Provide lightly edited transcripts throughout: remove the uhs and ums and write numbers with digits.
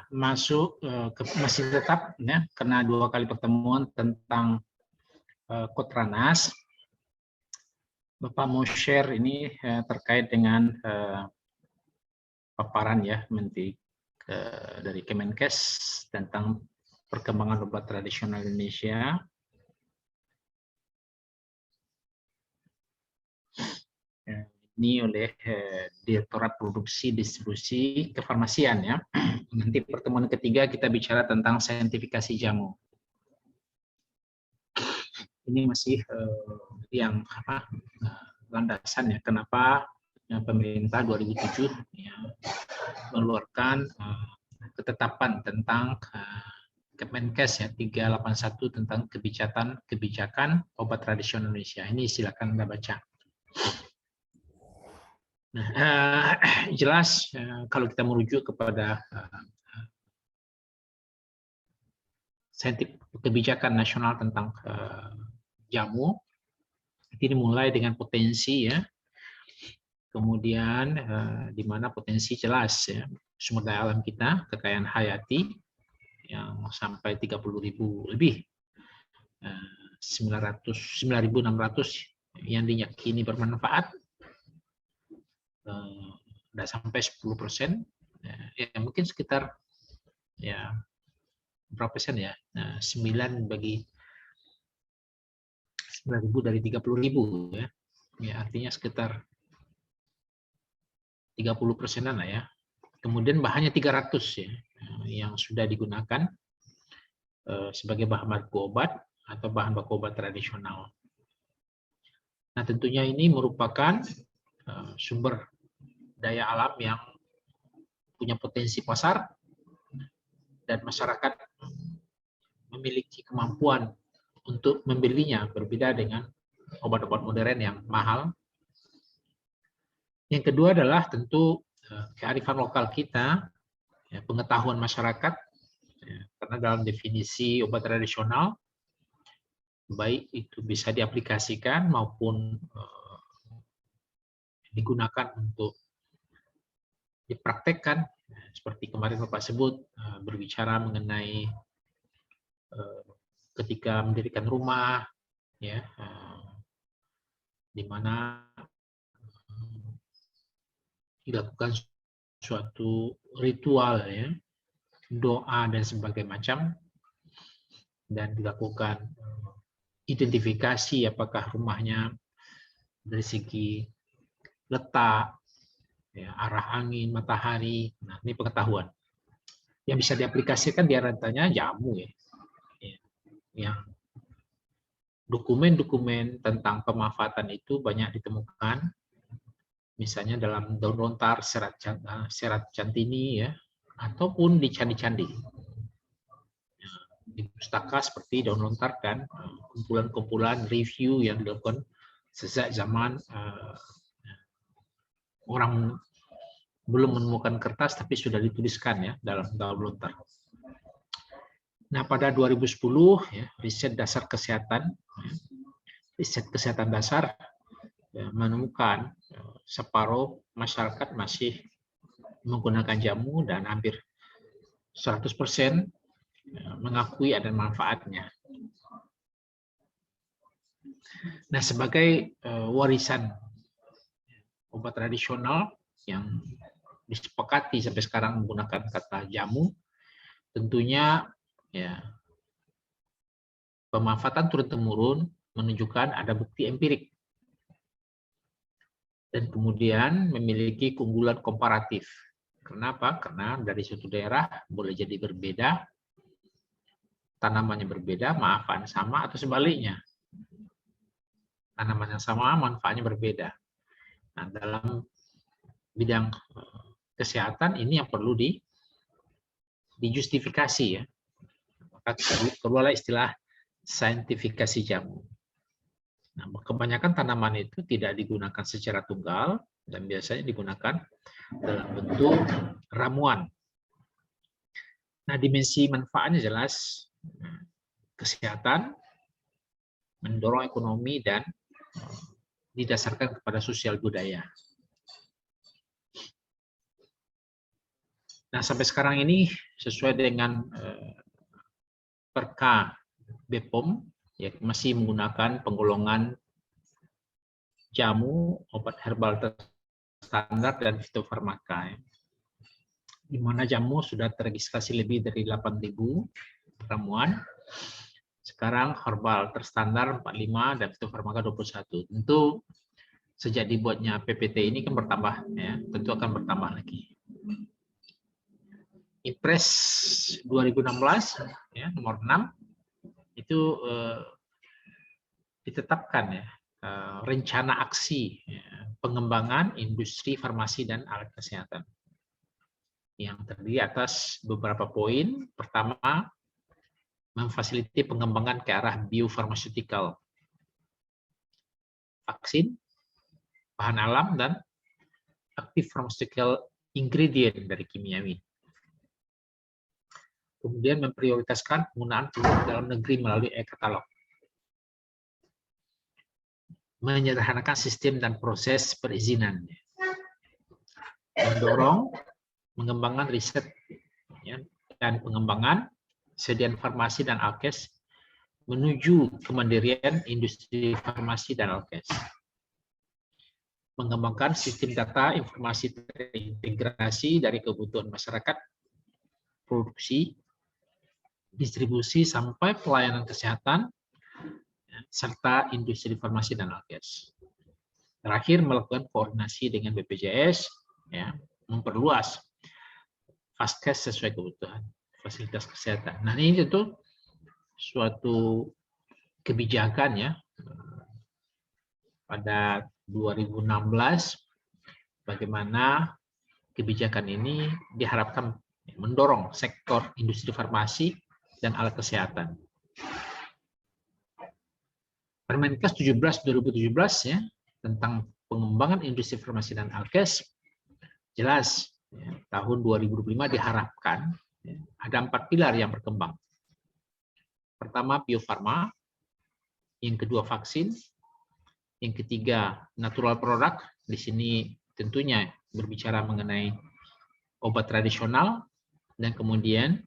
masuk masih tetap ya, karena 2 kali pertemuan tentang Kotranas. Bapak mau share ini terkait dengan paparan ya Menteri dari Kemenkes tentang perkembangan obat tradisional Indonesia. Ini oleh Direktorat Produksi Distribusi Kefarmasian ya. Nanti pertemuan ketiga kita bicara tentang saintifikasi jamu. Ini masih yang landasan ya, kenapa pemerintah 2007 ya, mengeluarkan ketetapan tentang Kemenkes ya 381 tentang kebijakan obat tradisional Indonesia. Ini silakan Anda baca. Nah, jelas kalau kita merujuk kepada kebijakan nasional tentang jamu, ini mulai dengan potensi ya, kemudian di mana potensi jelas ya, sumber daya alam kita, kekayaan hayati yang sampai 30.000 lebih, 9.600 yang diyakini bermanfaat, udah sampai 10%, ya mungkin sekitar ya berapa persen ya, 9 bagi 9.000 dari 30.000 ya, ya artinya sekitar 30%-an lah ya. Kemudian bahannya 300 ya, yang sudah digunakan sebagai bahan baku obat atau bahan baku obat tradisional. Nah tentunya ini merupakan sumber daya alam yang punya potensi pasar dan masyarakat memiliki kemampuan untuk membelinya, berbeda dengan obat-obat modern yang mahal. Yang kedua adalah tentu kearifan lokal kita, ya, pengetahuan masyarakat, ya, karena dalam definisi obat tradisional, baik itu bisa diaplikasikan maupun digunakan untuk dipraktekkan, seperti kemarin Bapak sebut, berbicara mengenai ketika mendirikan rumah, ya, di mana dilakukan suatu ritual, ya, doa dan sebagainya macam, dan dilakukan identifikasi apakah rumahnya dari segi letak, ya, arah angin, matahari. Nah, ini pengetahuan yang bisa diaplikasikan di antaranya jamu ya. Yang dokumen-dokumen tentang pemanfaatan itu banyak ditemukan, misalnya dalam daun lontar, serat cantini ya, ataupun di candi-candi. Di pustaka seperti daun lontar kan, kumpulan-kumpulan review yang dilakukan sejak zaman orang belum menemukan kertas tapi sudah dituliskan ya dalam daun lontar. Nah, pada 2010 ya, riset dasar kesehatan, riset kesehatan dasar ya, menemukan separuh masyarakat masih menggunakan jamu dan hampir 100% mengakui ada manfaatnya. Nah, sebagai warisan obat tradisional yang disepakati sampai sekarang menggunakan kata jamu, tentunya ya pemanfaatan turun-temurun menunjukkan ada bukti empirik dan kemudian memiliki keunggulan komparatif. Kenapa? Karena dari suatu daerah boleh jadi berbeda, tanamannya berbeda, manfaatnya sama, atau sebaliknya. Tanaman yang sama, manfaatnya berbeda. Nah, dalam bidang kesehatan ini yang perlu dijustifikasi ya. Maka keluarlah istilah saintifikasi jamu. Nah, kebanyakan tanaman itu tidak digunakan secara tunggal dan biasanya digunakan dalam bentuk ramuan. Nah, dimensi manfaatnya jelas kesehatan, mendorong ekonomi, dan didasarkan kepada sosial budaya. Nah, sampai sekarang ini sesuai dengan Perka BPOM, ya, masih menggunakan penggolongan jamu, obat herbal standar, dan fitofarmaka. Ya. Di mana jamu sudah terregistrasi lebih dari 8.000 ramuan. Sekarang herbal terstandar 45 dan fitofarmaka 21. Tentu sejak dibuatnya PPT ini kan bertambah, ya, tentu akan bertambah lagi. Impres 2016 ya, nomor 6 itu ditetapkan ya rencana aksi ya, pengembangan industri farmasi dan alat kesehatan yang terdiri atas beberapa poin. Pertama, memfasilitasi pengembangan ke arah biofarmaceutical, vaksin, bahan alam, dan active pharmaceutical ingredient dari kimiawi. Kemudian memprioritaskan penggunaan produk dalam negeri melalui e-katalog. Menyederhanakan sistem dan proses perizinan. Mendorong mengembangkan riset ya, dan pengembangan sediaan farmasi dan alkes menuju kemandirian industri farmasi dan alkes. Mengembangkan sistem data informasi terintegrasi dari kebutuhan masyarakat, produksi, distribusi, sampai pelayanan kesehatan, serta industri farmasi dan alkes. Terakhir, melakukan koordinasi dengan BPJS, ya, memperluas Vaskes sesuai kebutuhan fasilitas kesehatan. Nah, ini tentu suatu kebijakan ya pada 2016, bagaimana kebijakan ini diharapkan mendorong sektor industri farmasi dan alat kesehatan. Permenkes 17 2017 ya tentang pengembangan industri farmasi dan alkes jelas ya, tahun 2025 diharapkan ya, ada 4 pilar yang berkembang. Pertama, Bio Farma, yang kedua vaksin, yang ketiga natural product. Di sini tentunya berbicara mengenai obat tradisional, dan kemudian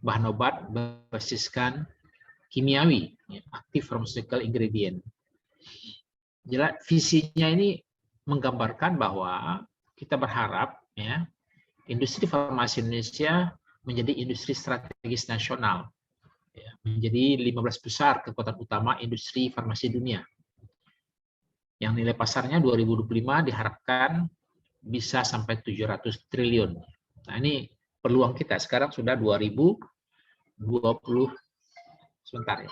bahan obat berbasiskan kimiawi, ya, active pharmaceutical ingredient. Jelas visinya ini menggambarkan bahwa kita berharap ya industri farmasi Indonesia menjadi industri strategis nasional, ya, menjadi 15 besar kekuatan utama industri farmasi dunia. Yang nilai pasarnya 2025 diharapkan bisa sampai 700 triliun. Nah, ini peluang kita. Sekarang sudah 2020, sebentar ya.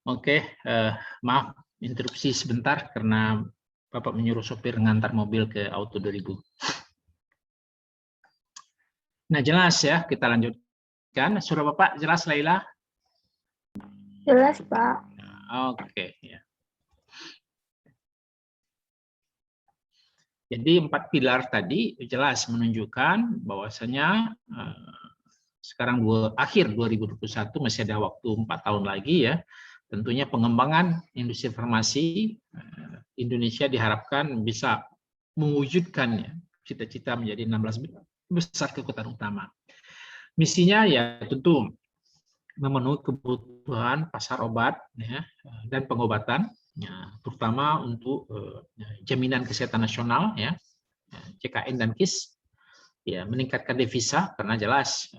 Oke, maaf interupsi sebentar karena Bapak menyuruh sopir ngantar mobil ke Auto 2000. Nah, jelas ya, kita lanjutkan. Sudah Bapak jelas, Laila? Jelas, Pak. Oke, ya. Jadi 4 pilar tadi jelas menunjukkan bahwasanya sekarang akhir 2021 masih ada waktu 4 tahun lagi ya. Tentunya pengembangan industri farmasi Indonesia diharapkan bisa mewujudkan cita-cita menjadi 16 besar kekuatan utama. Misinya ya tentu memenuhi kebutuhan pasar obat ya, dan pengobatan, ya, terutama untuk jaminan kesehatan nasional ya, JKN dan KIS, ya, meningkatkan devisa karena jelas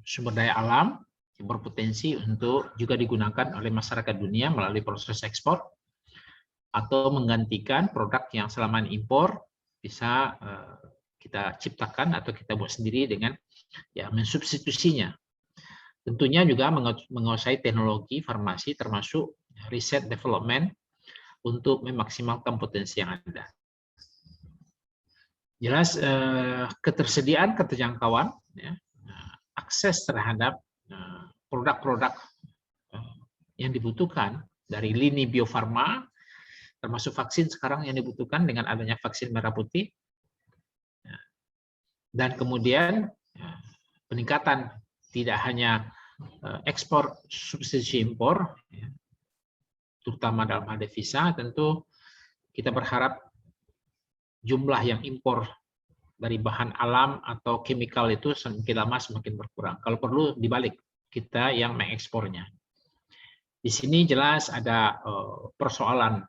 sumber daya alam yang berpotensi untuk juga digunakan oleh masyarakat dunia melalui proses ekspor atau menggantikan produk yang selama ini impor bisa kita ciptakan atau kita buat sendiri dengan ya mensubstitusinya. Tentunya juga menguasai teknologi farmasi termasuk riset development untuk memaksimalkan potensi yang ada. Jelas ketersediaan, keterjangkauan, ya, akses terhadap produk-produk yang dibutuhkan dari lini biofarma, termasuk vaksin sekarang yang dibutuhkan dengan adanya vaksin merah putih, dan kemudian peningkatan tidak hanya ekspor substitusi impor, terutama dalam hal devisa, tentu kita berharap jumlah yang impor dari bahan alam atau kimikal itu semakin lama semakin berkurang. Kalau perlu dibalik, kita yang mengekspornya. Di sini jelas ada persoalan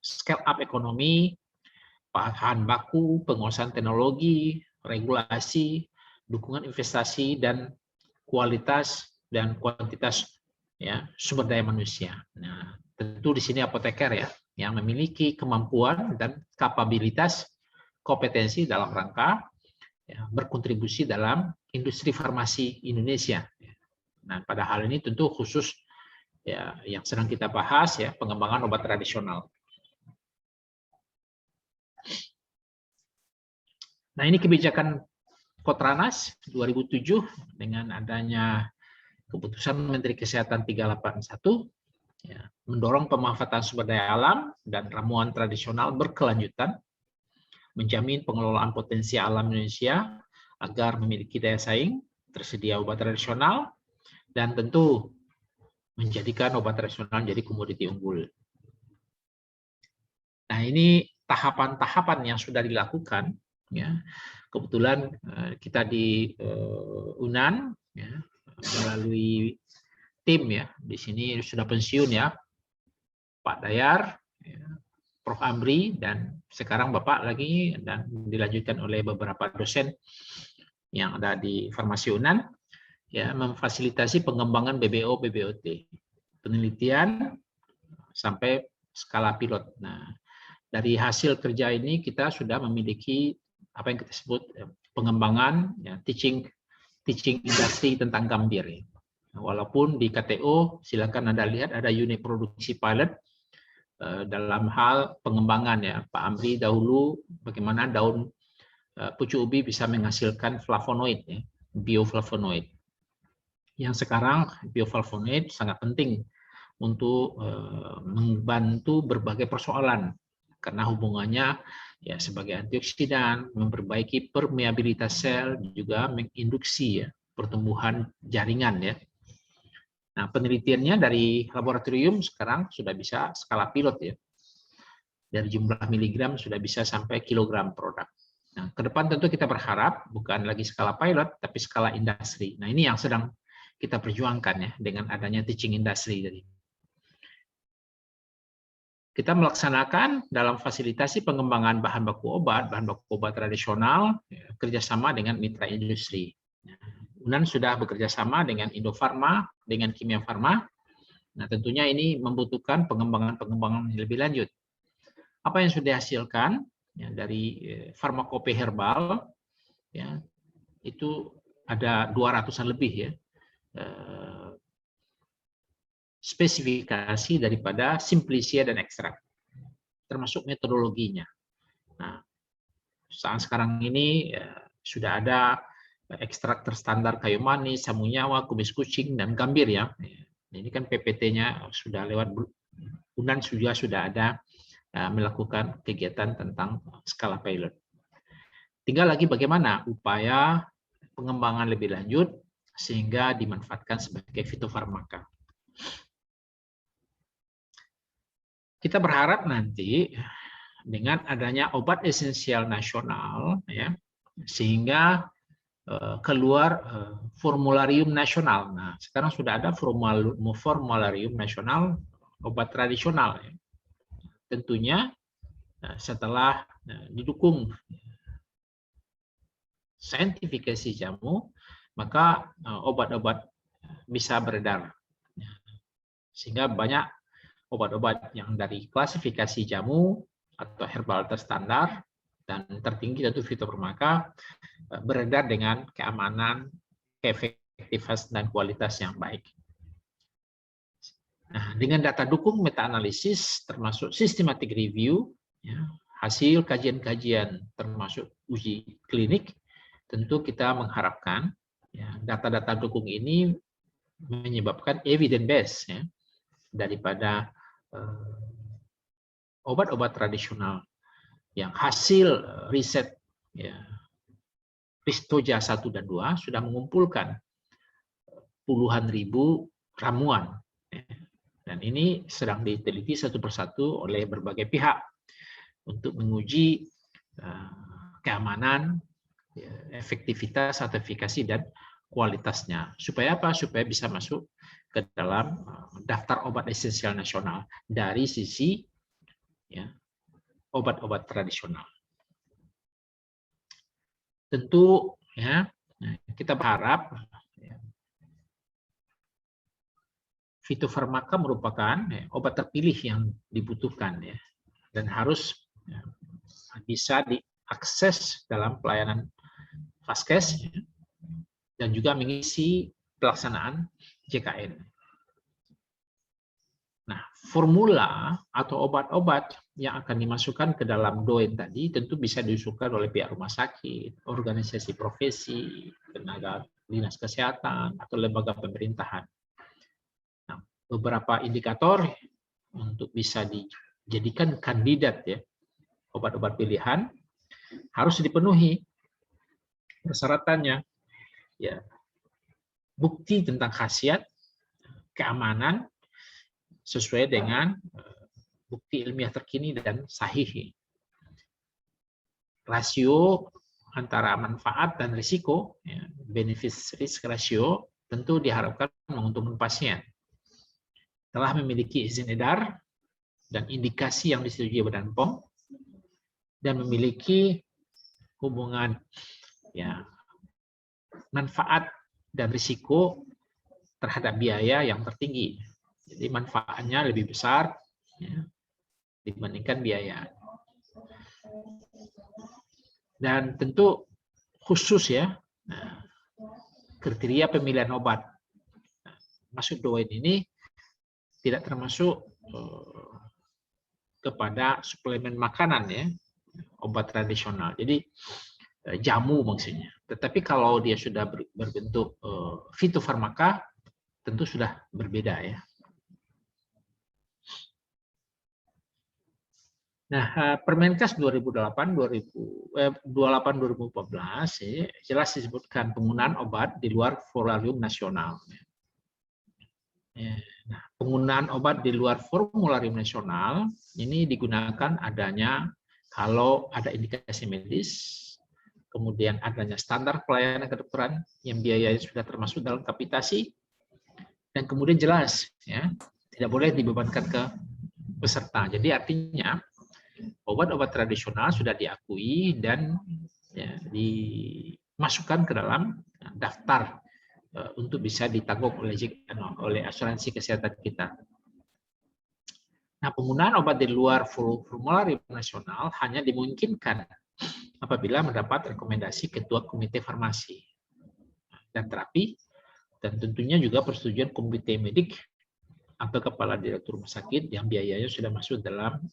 scale up ekonomi, bahan baku, penguasaan teknologi, regulasi, dukungan investasi, dan kualitas dan kuantitas ya sumber daya manusia. Nah, tentu di sini apoteker ya yang memiliki kemampuan dan kapabilitas kompetensi dalam rangka ya, berkontribusi dalam industri farmasi Indonesia. Nah, pada hal ini tentu khusus ya yang sedang kita bahas ya pengembangan obat tradisional. Nah, ini kebijakan Kotranas 2007 dengan adanya keputusan Menteri Kesehatan 381 ya, mendorong pemanfaatan sumber daya alam dan ramuan tradisional berkelanjutan, menjamin pengelolaan potensi alam Indonesia agar memiliki daya saing, tersedia obat tradisional, dan tentu menjadikan obat tradisional menjadi komoditi unggul. Nah, ini tahapan-tahapan yang sudah dilakukan. Ya, kebetulan kita di UNAN ya, melalui tim ya di sini sudah pensiun ya Pak Dayar, ya, Prof Amri, dan sekarang Bapak lagi dan dilanjutkan oleh beberapa dosen yang ada di Farmasi UNAN ya memfasilitasi pengembangan BBO BBOT penelitian sampai skala pilot. Nah, dari hasil kerja ini kita sudah memiliki apa yang kita sebut pengembangan ya, teaching industry tentang gambir ya. Walaupun di KTO silakan Anda lihat ada unit produksi pilot dalam hal pengembangan ya Pak Amri dahulu bagaimana daun pucuk ubi bisa menghasilkan flavonoid ya, bioflavonoid. Yang sekarang bioflavonoid sangat penting untuk membantu berbagai persoalan karena hubungannya ya sebagai antioksidan, memperbaiki permeabilitas sel, juga menginduksi ya pertumbuhan jaringan ya. Nah, penelitiannya dari laboratorium sekarang sudah bisa skala pilot ya. Dari jumlah miligram sudah bisa sampai kilogram produk. Nah, ke depan tentu kita berharap bukan lagi skala pilot tapi skala industri. Nah, ini yang sedang kita perjuangkan ya dengan adanya teaching industry tadi. Kita melaksanakan dalam fasilitasi pengembangan bahan baku obat tradisional, kerjasama dengan mitra industri. UNAN sudah bekerja sama dengan Indofarma, dengan Kimia Farma. Nah, tentunya ini membutuhkan pengembangan lebih lanjut. Apa yang sudah dihasilkan ya, dari farmakope herbal, ya, itu ada 200-an lebih ya. spesifikasi daripada simplicia dan ekstrak, termasuk metodologinya. Nah, saat sekarang ini sudah ada ekstrak terstandar kayu manis, samu nyawa, kumis kucing, dan gambir ya. Ini kan PPT-nya sudah lewat bulan sudah ada melakukan kegiatan tentang skala pilot. Tinggal lagi bagaimana upaya pengembangan lebih lanjut sehingga dimanfaatkan sebagai fitofarmaka. Kita berharap nanti dengan adanya obat esensial nasional, ya, sehingga keluar formularium nasional. Nah, sekarang sudah ada formularium nasional obat tradisional. Ya. Tentunya setelah didukung saintifikasi jamu, maka obat-obat bisa beredar. Sehingga banyak obat-obat yang dari klasifikasi jamu atau herbal terstandar dan tertinggi tentu fitofarmaka beredar dengan keamanan, efektivitas dan kualitas yang baik. Nah, dengan data dukung meta-analisis termasuk systematic review, ya, hasil kajian-kajian termasuk uji klinik, tentu kita mengharapkan data-data dukung ini menyebabkan evidence base ya, daripada obat-obat tradisional yang hasil riset ya, Ristoja 1 dan 2 sudah mengumpulkan puluhan ribu ramuan. Dan ini sedang diteliti satu persatu oleh berbagai pihak untuk menguji keamanan, efektivitas, sertifikasi, dan kualitasnya. Supaya apa? Supaya bisa masuk ke dalam daftar obat esensial nasional dari sisi obat-obat tradisional. Tentu ya kita berharap fitofarmaka merupakan obat terpilih yang dibutuhkan ya, dan harus bisa diakses dalam pelayanan Vaskes ya, dan juga mengisi pelaksanaan JKN. Nah, formula atau obat-obat yang akan dimasukkan ke dalam DOEN tadi tentu bisa diusulkan oleh pihak rumah sakit, organisasi profesi, tenaga dinas kesehatan, atau lembaga pemerintahan. Nah, beberapa indikator untuk bisa dijadikan kandidat ya obat-obat pilihan harus dipenuhi persyaratannya. Ya, bukti tentang khasiat, keamanan, sesuai dengan bukti ilmiah terkini dan sahih. Rasio antara manfaat dan risiko, ya, benefit risk ratio, tentu diharapkan menguntungkan pasien. Telah memiliki izin edar dan indikasi yang disetujui Badan POM, dan memiliki hubungan ya, manfaat dan risiko terhadap biaya yang tertinggi. Jadi manfaatnya lebih besar ya, dibandingkan biaya. Dan tentu khusus ya, kriteria pemilihan obat. Masuk DOEN ini tidak termasuk kepada suplemen makanan ya, obat tradisional. Jadi jamu maksudnya. Tetapi kalau dia sudah berbentuk fitofarmaka, tentu sudah berbeda ya. Nah, Permenkes 28/2014 jelas disebutkan penggunaan obat di luar formularium nasional. Nah, penggunaan obat di luar formularium nasional ini digunakan adanya kalau ada indikasi medis, kemudian adanya standar pelayanan kedokteran yang biayanya sudah termasuk dalam kapitasi, dan kemudian jelas ya tidak boleh dibebankan ke peserta. Jadi artinya obat-obat tradisional sudah diakui dan ya, dimasukkan ke dalam daftar untuk bisa ditanggung oleh asuransi kesehatan kita. Nah, penggunaan obat di luar formularium nasional hanya dimungkinkan apabila mendapat rekomendasi Ketua Komite Farmasi dan Terapi, dan tentunya juga persetujuan Komite Medik atau kepala direktur rumah sakit yang biayanya sudah masuk dalam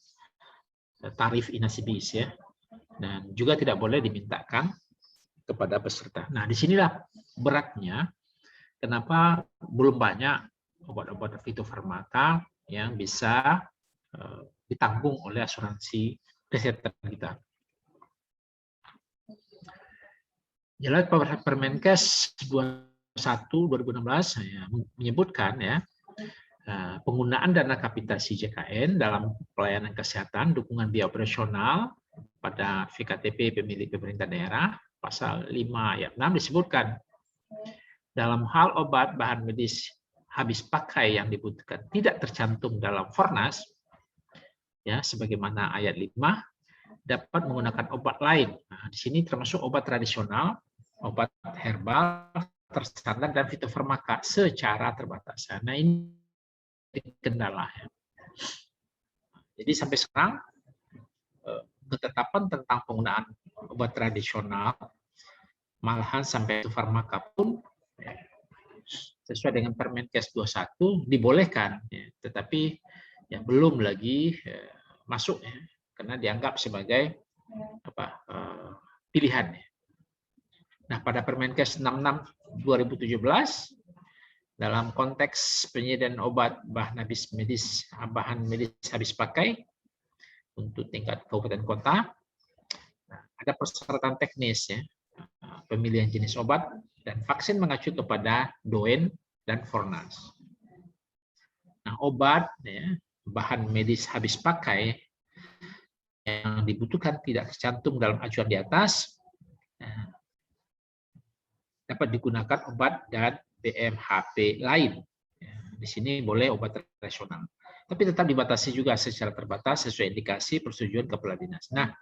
tarif inasibis ya, dan juga tidak boleh dimintakan kepada peserta. Nah, disinilah beratnya kenapa belum banyak obat-obat fitofarmaka yang bisa ditanggung oleh asuransi kesehatan kita. Jelas Permenkes 21/2016 menyebutkan ya, penggunaan dana kapitasi JKN dalam pelayanan kesehatan, dukungan biaya operasional pada VKTP pemilik pemerintah daerah, pasal 5 ayat 6 disebutkan, dalam hal obat bahan medis habis pakai yang dibutuhkan tidak tercantum dalam Fornas, ya, sebagaimana ayat 5, dapat menggunakan obat lain. Nah, di sini termasuk obat tradisional, obat herbal, terstandar, dan fitofarmaka secara terbatas. Nah, ini kendala. Jadi sampai sekarang ketetapan tentang penggunaan obat tradisional, malahan sampai fitofarmaka pun sesuai dengan Permenkes 21 dibolehkan, ya, tetapi ya belum lagi masuk ya, karena dianggap sebagai pilihan. Nah, pada Permenkes 66/2017 dalam konteks penyediaan obat bahan medis habis pakai untuk tingkat kabupaten kota, ada persyaratan teknis ya, pemilihan jenis obat dan vaksin mengacu kepada DOEN dan Fornas. Nah, obat ya, bahan medis habis pakai yang dibutuhkan tidak tercantum dalam acuan di atas, dapat digunakan obat dan BMHP lain. Di sini boleh obat tradisional, tapi tetap dibatasi juga secara terbatas sesuai indikasi persetujuan kepala dinas. Nah,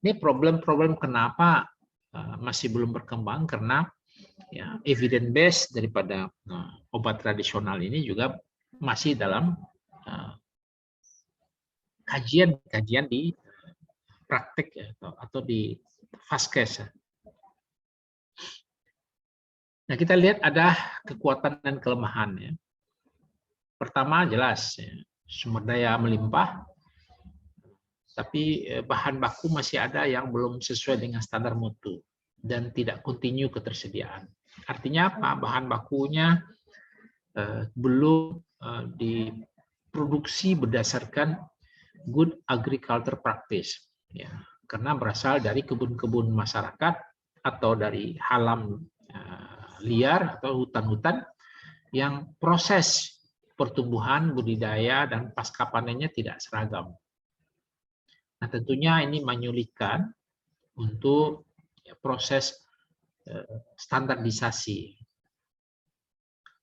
ini problem-problem kenapa masih belum berkembang, karena ya, evidence base daripada obat tradisional ini juga masih dalam kajian di praktek ya, atau di Vaskes. Nah, kita lihat ada kekuatan dan kelemahan ya. Pertama jelas ya, sumber daya melimpah, tapi bahan baku masih ada yang belum sesuai dengan standar mutu dan tidak kontinu ketersediaan. Artinya apa? Bahan bakunya belum diproduksi berdasarkan good agriculture practice, ya, karena berasal dari kebun-kebun masyarakat atau dari halam liar atau hutan-hutan yang proses pertumbuhan, budidaya, dan pasca panennya tidak seragam. Nah, tentunya ini menyulitkan untuk proses standarisasi.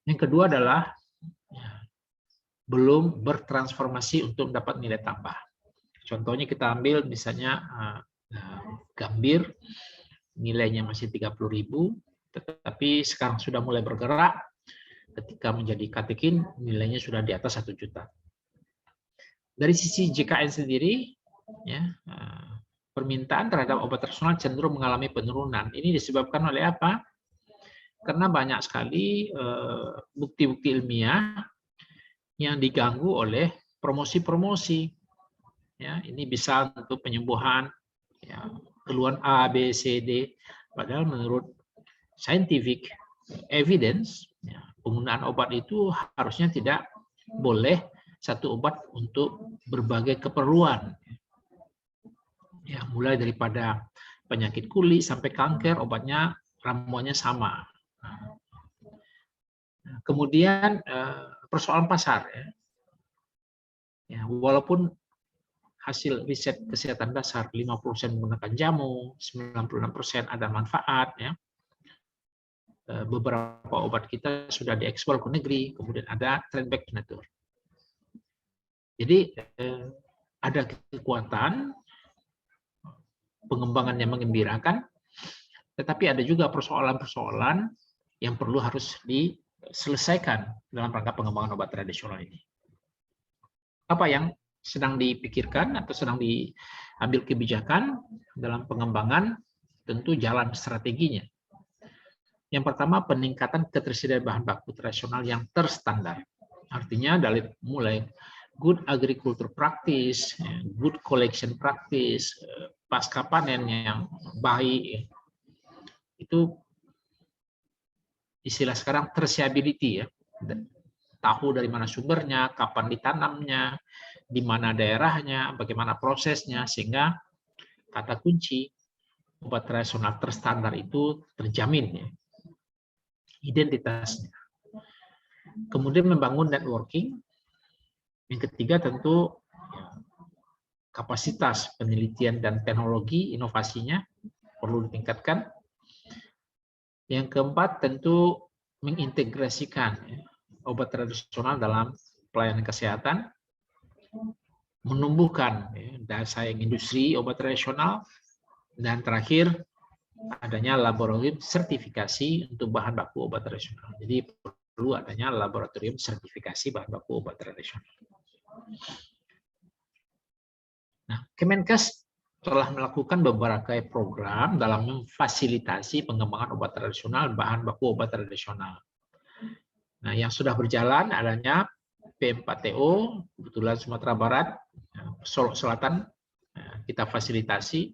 Yang kedua adalah belum bertransformasi untuk dapat nilai tambah. Contohnya kita ambil misalnya gambir, nilainya masih 30.000, tetapi sekarang sudah mulai bergerak, ketika menjadi katekin nilainya sudah di atas 1 juta. Dari sisi JKN sendiri, ya, permintaan terhadap obat tradisional cenderung mengalami penurunan. Ini disebabkan oleh apa? Karena banyak sekali bukti-bukti ilmiah yang diganggu oleh promosi-promosi. Ya, ini bisa untuk penyembuhan, ya, keluhan A, B, C, D. Padahal menurut scientific evidence, ya, penggunaan obat itu harusnya tidak boleh satu obat untuk berbagai keperluan. Ya, mulai daripada penyakit kulit sampai kanker, obatnya ramuannya sama. Kemudian persoalan pasar, ya. Ya, walaupun hasil riset kesehatan dasar 50% menggunakan jamu, 96% ada manfaat, ya. Beberapa obat kita sudah diekspor ke negeri, kemudian ada trend back to nature. Jadi ada kekuatan pengembangan yang menggembirakan, tetapi ada juga persoalan-persoalan yang perlu harus diselesaikan dalam rangka pengembangan obat tradisional ini. Apa yang sedang dipikirkan atau sedang diambil kebijakan dalam pengembangan? Tentu jalan strateginya. Yang pertama, peningkatan ketersediaan bahan baku tradisional yang terstandar. Artinya dari mulai good agriculture practice, good collection practice, pasca panen yang baik, itu istilah sekarang traceability ya. Tahu dari mana sumbernya, kapan ditanamnya, di mana daerahnya, bagaimana prosesnya, sehingga kata kunci obat tradisional terstandar itu terjamin ya, identitasnya. Kemudian membangun networking. Yang ketiga tentu ya, kapasitas penelitian dan teknologi inovasinya perlu ditingkatkan. Yang keempat tentu mengintegrasikan ya, obat tradisional dalam pelayanan kesehatan, menumbuhkan ya, daya saing industri obat tradisional, dan terakhir adanya laboratorium sertifikasi untuk bahan baku obat tradisional. Jadi perlu adanya laboratorium sertifikasi bahan baku obat tradisional. Nah, Kemenkes telah melakukan beberapa program dalam memfasilitasi pengembangan obat tradisional, bahan baku obat tradisional. Nah, yang sudah berjalan adanya P4TO, kebetulan Sumatera Barat, Solok Selatan, kita fasilitasi.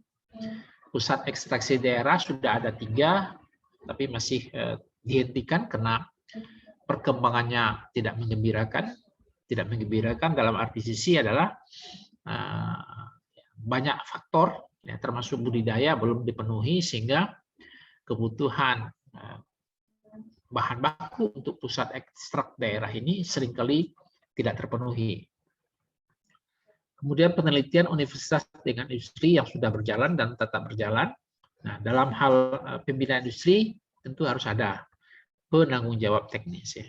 Pusat ekstraksi daerah sudah ada 3, tapi masih dihentikan karena perkembangannya tidak menggembirakan. Tidak menggembirakan dalam arti sisi adalah banyak faktor, ya, termasuk budidaya belum dipenuhi, sehingga kebutuhan bahan baku untuk pusat ekstrak daerah ini seringkali tidak terpenuhi. Kemudian penelitian universitas dengan industri yang sudah berjalan dan tetap berjalan. Nah, dalam hal pembinaan industri tentu harus ada penanggung jawab teknis. Ya.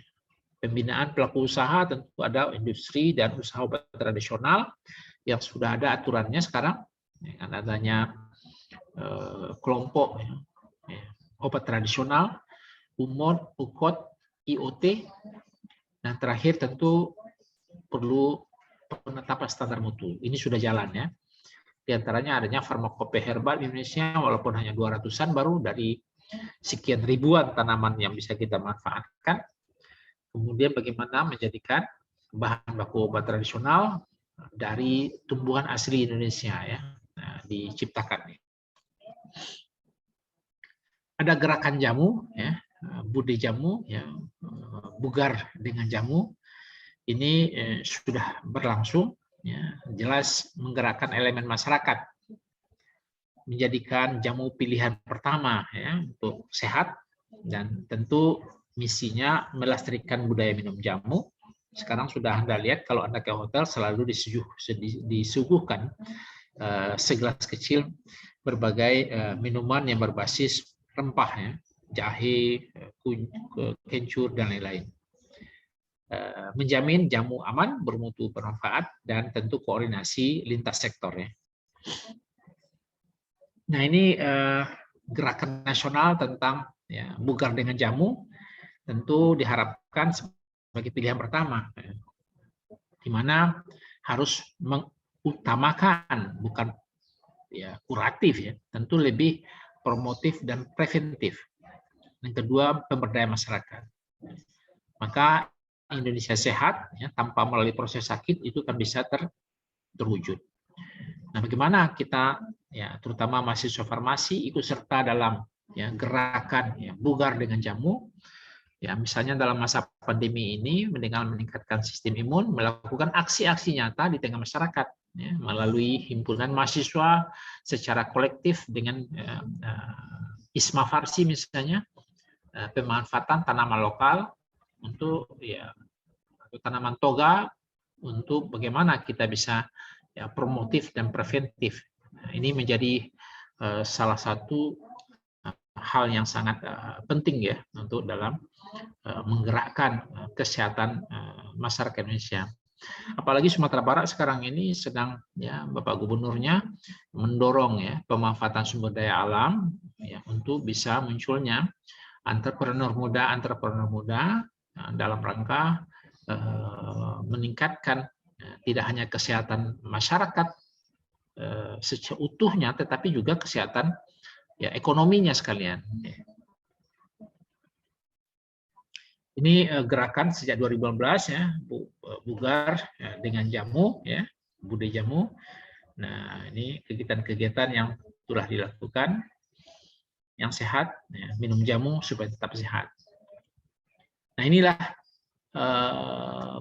Pembinaan pelaku usaha tentu ada industri dan usaha obat tradisional yang sudah ada aturannya sekarang dengan adanya kelompok ya, obat tradisional, UMOD, UKOD, IOT. Nah, terakhir tentu perlu penetapan standar mutu. Ini sudah jalan ya. Di antaranya adanya farmakope herbal di Indonesia, walaupun hanya 200-an baru dari sekian ribuan tanaman yang bisa kita manfaatkan. Kemudian bagaimana menjadikan bahan baku obat tradisional dari tumbuhan asli Indonesia ya, nah, diciptakan. Ada gerakan jamu ya, Bude Jamu ya, bugar dengan jamu. Ini sudah berlangsung ya, jelas menggerakkan elemen masyarakat, menjadikan jamu pilihan pertama ya untuk sehat, dan tentu misinya melestarikan budaya minum jamu. Sekarang sudah Anda lihat kalau Anda ke hotel selalu disuguhkan segelas kecil berbagai minuman yang berbasis rempah ya, jahe, kencur dan lain-lain. Menjamin jamu aman, bermutu, bermanfaat, dan tentu koordinasi lintas sektor ya. Nah, ini gerakan nasional tentang ya, bugar dengan jamu tentu diharapkan sebagai pilihan pertama, di mana harus mengutamakan bukan ya kuratif ya, tentu lebih promotif dan preventif. Yang kedua, pemberdayaan masyarakat. Maka Indonesia sehat ya, tanpa melalui proses sakit itu kan bisa terwujud. Nah, bagaimana kita ya terutama mahasiswa farmasi ikut serta dalam ya gerakan ya bugar dengan jamu ya, misalnya dalam masa pandemi ini dengan meningkatkan sistem imun, melakukan aksi-aksi nyata di tengah masyarakat ya, melalui himpunan mahasiswa secara kolektif dengan ISMA Farsi misalnya, pemanfaatan tanaman lokal untuk ya tanaman toga untuk bagaimana kita bisa ya, promotif dan preventif. Nah, ini menjadi salah satu hal yang sangat penting ya untuk dalam menggerakkan kesehatan masyarakat Indonesia. Apalagi Sumatera Barat sekarang ini sedang ya Bapak Gubernurnya mendorong ya pemanfaatan sumber daya alam ya untuk bisa munculnya entrepreneur muda dalam rangka meningkatkan tidak hanya kesehatan masyarakat seutuhnya, tetapi juga kesehatan ya ekonominya sekalian. Ini gerakan sejak 2015 ya, bugar ya, dengan jamu ya, Bude Jamu. Nah, ini kegiatan-kegiatan yang telah dilakukan yang sehat, ya, minum jamu supaya tetap sehat. Nah, inilah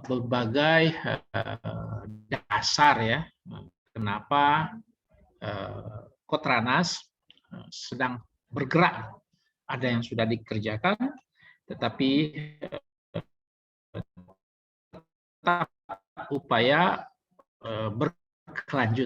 berbagai dasar ya, kenapa Kotranas sedang bergerak. Ada yang sudah dikerjakan, tetapi tetap upaya berkelanjutan.